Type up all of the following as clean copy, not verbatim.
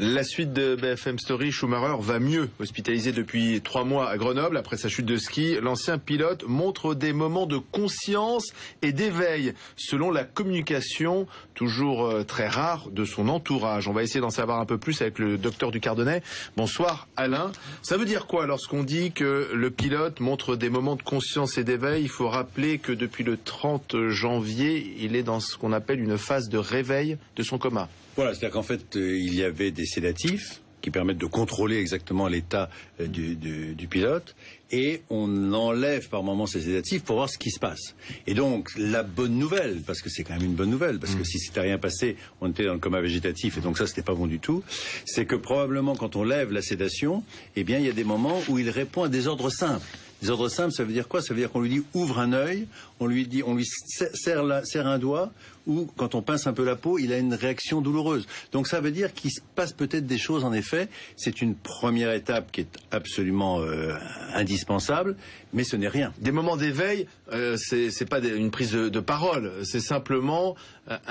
La suite de BFM Story, Schumacher va mieux. Hospitalisé depuis 3 mois à Grenoble après sa chute de ski, l'ancien pilote montre des moments de conscience et d'éveil, selon la communication toujours très rare de son entourage. On va essayer d'en savoir un peu plus avec le docteur Ducardonnet. Bonsoir Alain. Ça veut dire quoi lorsqu'on dit que le pilote montre des moments de conscience et d'éveil? Il faut rappeler que depuis le 30 janvier, il est dans ce qu'on appelle une phase de réveil de son coma. Voilà, c'est-à-dire qu'en fait, il y avait des sédatifs qui permettent de contrôler exactement l'état du pilote, et on enlève par moments ces sédatifs pour voir ce qui se passe. Et donc, la bonne nouvelle, parce que c'est quand même une bonne nouvelle, parce que si c'était rien passé, on était dans le coma végétatif, et donc ça, c'était pas bon du tout, c'est que probablement, quand on lève la sédation, eh bien, il y a des moments où il répond à des ordres simples. Des ordres simples, ça veut dire quoi? Ça veut dire qu'on lui dit ouvre un œil, on lui serre un doigt, ou quand on pince un peu la peau, il a une réaction douloureuse. Donc ça veut dire qu'il se passe peut-être des choses en effet. C'est une première étape qui est absolument indispensable, mais ce n'est rien. Des moments d'éveil, c'est pas une prise de parole, c'est simplement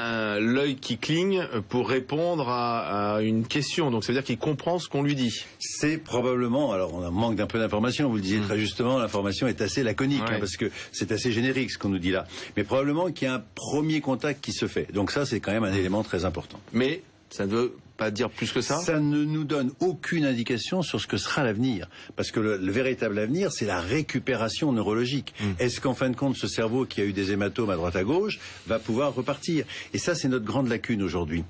l'œil qui cligne pour répondre à une question. Donc ça veut dire qu'il comprend ce qu'on lui dit. C'est probablement, alors on manque d'un peu d'informations, vous le disiez très justement, l'information est assez laconique, ouais. Parce que c'est assez générique ce qu'on nous dit là. Mais probablement qu'il y a un premier contact qui se fait. Donc ça, c'est quand même un élément très important. Mais ça ne veut pas dire plus que ça? Ça ne nous donne aucune indication sur ce que sera l'avenir. Parce que le véritable avenir, c'est la récupération neurologique. Est-ce qu'en fin de compte, ce cerveau qui a eu des hématomes à droite à gauche va pouvoir repartir? Et ça, c'est notre grande lacune aujourd'hui.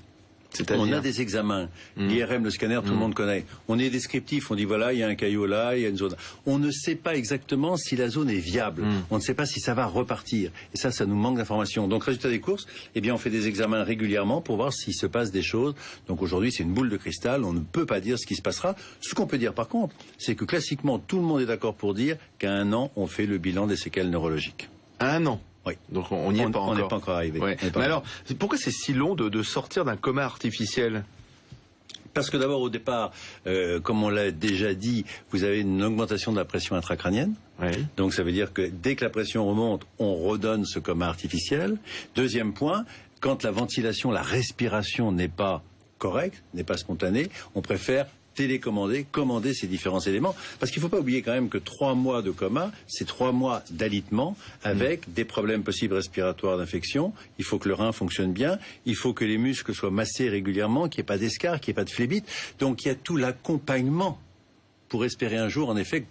On a des examens, l'IRM, le scanner, tout le monde connaît. On est descriptif, on dit voilà, il y a un caillot là, il y a une zone. On ne sait pas exactement si la zone est viable. On ne sait pas si ça va repartir. Et ça nous manque d'informations. Donc, résultat des courses, eh bien, on fait des examens régulièrement pour voir s'il se passe des choses. Donc, aujourd'hui, c'est une boule de cristal. On ne peut pas dire ce qui se passera. Ce qu'on peut dire, par contre, c'est que classiquement, tout le monde est d'accord pour dire qu'à 1 an, on fait le bilan des séquelles neurologiques. À 1 an? Oui. Donc on n'y est pas encore. On n'est pas encore arrivé. Ouais. Mais alors, pourquoi c'est si long de sortir d'un coma artificiel? Parce que d'abord, au départ, comme on l'a déjà dit, vous avez une augmentation de la pression intracrânienne. Oui. Donc ça veut dire que dès que la pression remonte, on redonne ce coma artificiel. Deuxième point, quand la ventilation, la respiration n'est pas correcte, n'est pas spontanée, on préfère commander ces différents éléments. Parce qu'il ne faut pas oublier quand même que 3 mois de coma, c'est 3 mois d'alitement avec des problèmes possibles respiratoires d'infection. Il faut que le rein fonctionne bien. Il faut que les muscles soient massés régulièrement, qu'il n'y ait pas d'escarre, qu'il n'y ait pas de phlébite. Donc il y a tout l'accompagnement pour espérer un jour, en effet,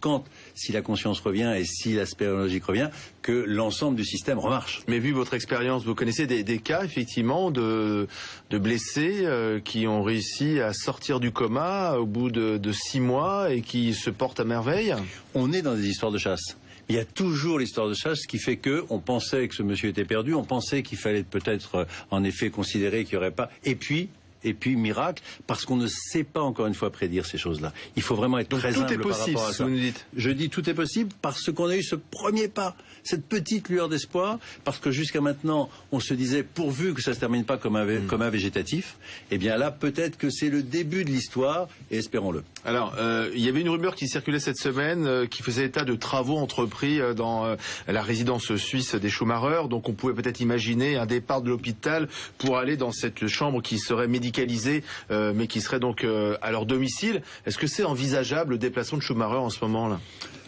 si la conscience revient et si l'aspect neurologique revient, que l'ensemble du système remarche. Mais vu votre expérience, vous connaissez des cas, effectivement, de blessés qui ont réussi à sortir du coma au bout de 6 mois et qui se portent à merveille? On est dans des histoires de chasse. Il y a toujours l'histoire de chasse qui fait que on pensait que ce monsieur était perdu, on pensait qu'il fallait peut-être, en effet, considérer qu'il n'y aurait pas... Et puis, miracle, parce qu'on ne sait pas, encore une fois, prédire ces choses-là. Il faut vraiment être très humble par rapport à ça. Vous nous dites. Je dis tout est possible parce qu'on a eu ce premier pas, cette petite lueur d'espoir, parce que jusqu'à maintenant, on se disait, pourvu que ça se termine pas comme un végétatif, eh bien là, peut-être que c'est le début de l'histoire, et espérons-le. Alors, il y avait une rumeur qui circulait cette semaine, qui faisait état de travaux entrepris dans la résidence suisse des Schumacher. Donc on pouvait peut-être imaginer un départ de l'hôpital pour aller dans cette chambre qui serait médicalisée, mais qui serait donc à leur domicile. Est-ce que c'est envisageable le déplacement de Schumacher en ce moment-là?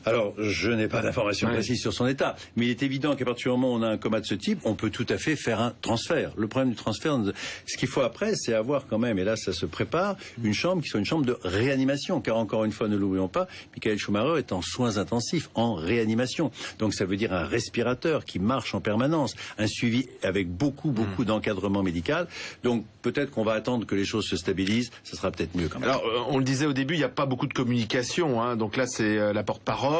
Alors, je n'ai pas d'informations précises sur son état, mais il est évident qu'à partir du moment où on a un coma de ce type, on peut tout à fait faire un transfert. Le problème du transfert, ce qu'il faut après, c'est avoir quand même, et là ça se prépare, une chambre qui soit une chambre de réanimation, car encore une fois, ne l'oublions pas, Michael Schumacher est en soins intensifs, en réanimation. Donc ça veut dire un respirateur qui marche en permanence, un suivi avec beaucoup d'encadrement médical. Donc peut-être qu'on va attendre que les choses se stabilisent, ça sera peut-être mieux quand même. Alors, on le disait au début, il n'y a pas beaucoup de communication, hein, donc là c'est la porte-parole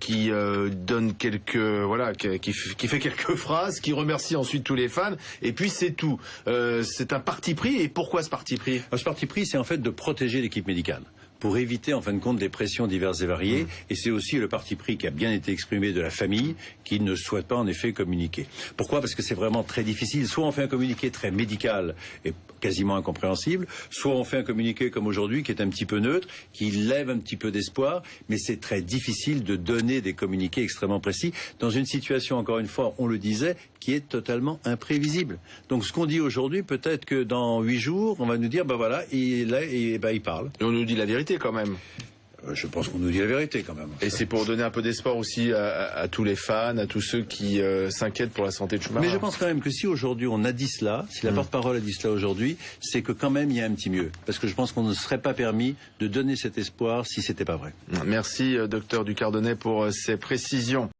qui donne qui fait quelques phrases, qui remercie ensuite tous les fans, et puis c'est tout. C'est un parti pris, et pourquoi ce parti pris? Ce parti pris, c'est en fait de protéger l'équipe médicale. pour éviter en fin de compte des pressions diverses et variées. Et c'est aussi le parti pris qui a bien été exprimé de la famille qui ne souhaite pas en effet communiquer. Pourquoi? Parce que c'est vraiment très difficile. Soit on fait un communiqué très médical et quasiment incompréhensible, soit on fait un communiqué comme aujourd'hui qui est un petit peu neutre, qui lève un petit peu d'espoir, mais c'est très difficile de donner des communiqués extrêmement précis dans une situation, encore une fois, on le disait, qui est totalement imprévisible. Donc ce qu'on dit aujourd'hui, peut-être que dans 8 jours, on va nous dire, ben voilà, il parle. Et on nous dit la vérité quand même. Je pense qu'on nous dit la vérité quand même. Et c'est pour donner un peu d'espoir aussi à tous les fans, à tous ceux qui s'inquiètent pour la santé de Schumacher. Mais je pense quand même que si aujourd'hui on a dit cela, si la porte-parole a dit cela aujourd'hui, c'est que quand même il y a un petit mieux. Parce que je pense qu'on ne serait pas permis de donner cet espoir si c'était pas vrai. Merci, docteur Ducardonnet, pour ces précisions.